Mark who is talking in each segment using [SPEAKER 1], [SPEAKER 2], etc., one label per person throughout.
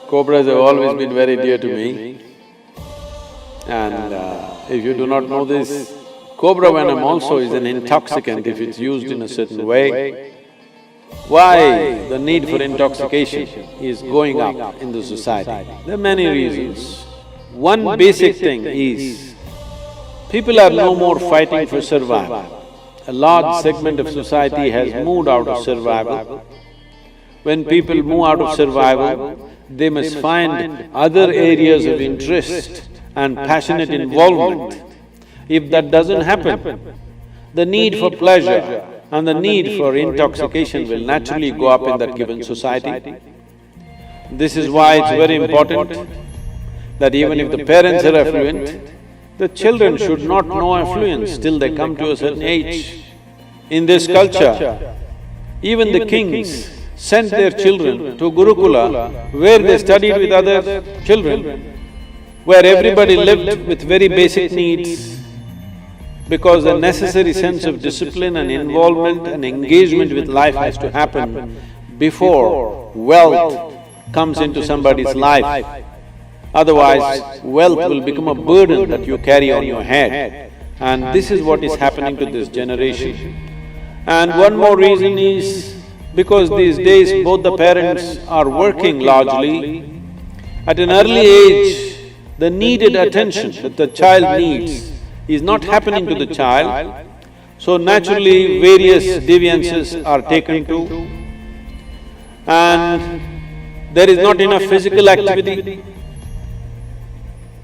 [SPEAKER 1] Cobras have always been very dear to me. And if you do not know this, cobra venom also is an intoxicant if it's used in a certain way. Why the need for intoxication is going up in the society? There are many reasons. One basic thing is, people are no more fighting for survival. A large segment of society has moved out of survival. When people move out of survival, they must find other areas of interest and passionate involvement. If that doesn't happen, the need for pleasure and the need for intoxication will naturally go up in that given society. This is why it's very important that even if the parents are affluent, the children should not know affluence till they come to a certain age. In this culture, even the kings sent their children to Gurukula, where they studied with other children, where everybody lived with very basic needs, because a necessary sense of discipline and involvement and engagement with life has to happen before wealth comes into somebody's life. Otherwise, wealth will become a burden that you carry on your head. And this is what is happening to this generation. And one more reason is, because these days both the parents are working largely, at an early age, the needed attention that the child needs is not happening to the child, so naturally various deviances are taken to, and there is not enough physical activity.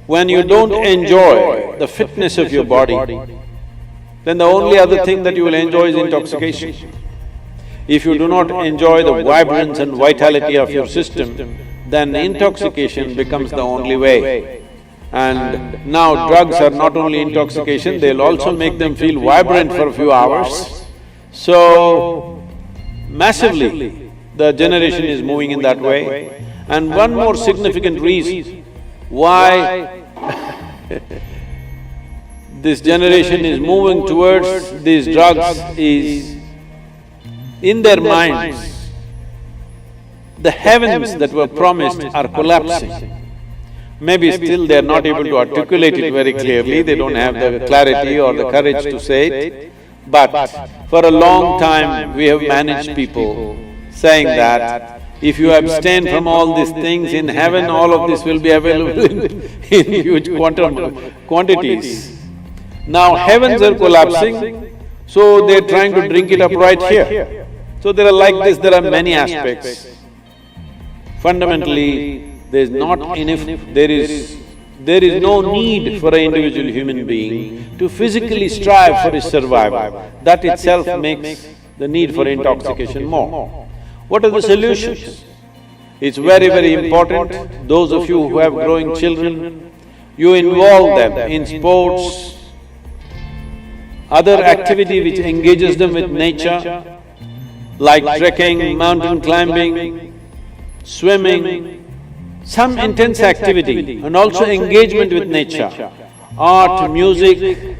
[SPEAKER 1] When you don't enjoy the fitness of your body, then the only other thing that you will enjoy is intoxication. If you do not enjoy the vibrance and vitality of your system, then intoxication becomes the only way. And now drugs are not only intoxication, they'll also make them feel vibrant for a few hours. So, massively, the generation is moving in that way. And one more significant reason why this generation is moving towards these drugs is, in their minds, the heavens that were promised are collapsing. Maybe still they're not able to articulate it very clearly, they don't have the clarity or the courage to say it. But for a long time, we have managed people saying that if you abstain from all these things, in heaven all of this will be available in huge quantities. Now heavens are collapsing, so they're trying to drink it up right here. So there are like this, there are many aspects. Fundamentally, there's not enough… there is no need for an individual human being to physically strive for his survival. That itself makes the need for intoxication more. What are the solutions? It's very, very important, those of you who have growing children, you involve them in sports, other activity which engages them with nature, like trekking, mountain climbing, swimming, some intense activity and also engagement with nature, art, music.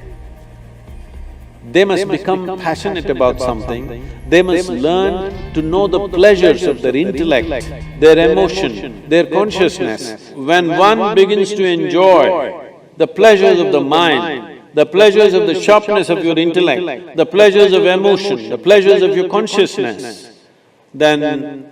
[SPEAKER 1] They must become passionate about something, they must learn to know the pleasures of their intellect, their emotion, their consciousness. When one begins to enjoy the pleasures of the mind, the pleasures of the sharpness of your intellect, the pleasures of emotion, the pleasures of your consciousness, then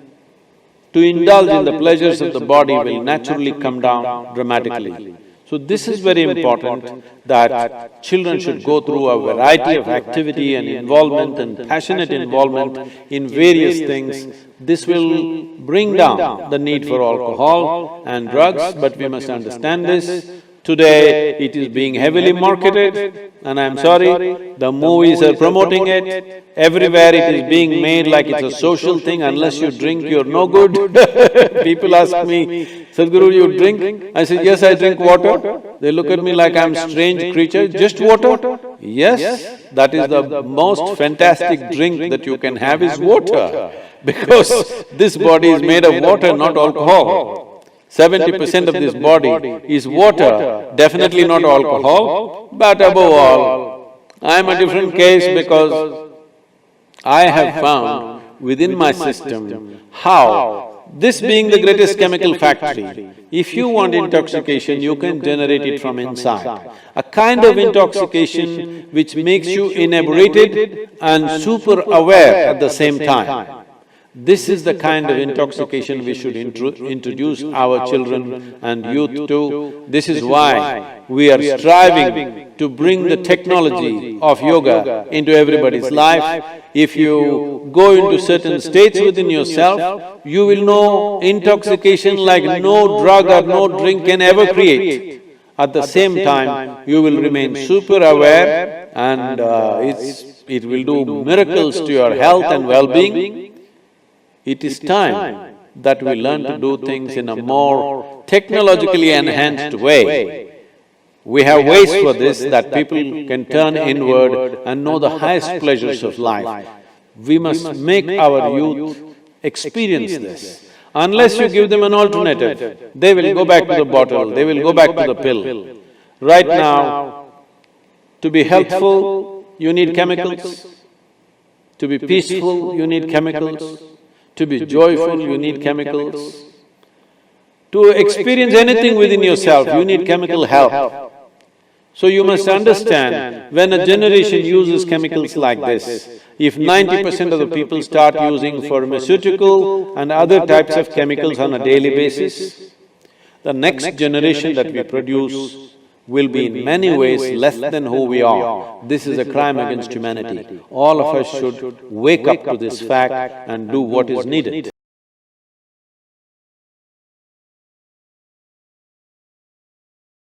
[SPEAKER 1] to indulge in the pleasures of the body will naturally come down dramatically. So this is very important, that children should go through a variety of activity and involvement and passionate involvement in various things. This will bring down the need for alcohol and drugs, but we must understand this. Today, it is being heavily marketed, and I'm sorry, the movies are promoting it. Everywhere it is being made like it's a social thing, unless you drink, you're no good. People ask me, Saddguru, you drink? I say, yes, I drink water. They look at me like I'm a strange creature, just water? Yes, that is the most fantastic drink that you can have is water, because this body is made of water, not alcohol. 70% of this body is water, definitely not alcohol, but above all, I'm a different case because I have found within my system how This being the greatest chemical factory, if you want intoxication, you can generate it from inside. A kind of intoxication which makes you inebriated and super aware at the same time. This is the kind of intoxication we should introduce our children and youth to. This is why we are striving to bring the technology of yoga into everybody's life. If you go into certain states within yourself, you will know intoxication like no drug or no drink can ever create. At the same time, you will remain super aware and it will do miracles to your health and well-being. It is time that we learn to do things in a more technologically enhanced way. We have ways for this that people can turn inward and know the highest pleasures of life. We must make our youth experience this. Unless you give them an alternative, they will go back to the bottle, they will go back to the pill. Right now, to be helpful, you need chemicals. To be peaceful, you need chemicals. To be joyful, you need chemicals. To experience anything within yourself, you need chemical help. So you must understand, when a generation uses chemicals like this, if 90% of the people start using pharmaceutical and other types of chemicals on a daily basis, the next generation that we produce will be in many ways less than who we are. This is a crime against humanity. All of us should wake up to this fact and do what is needed.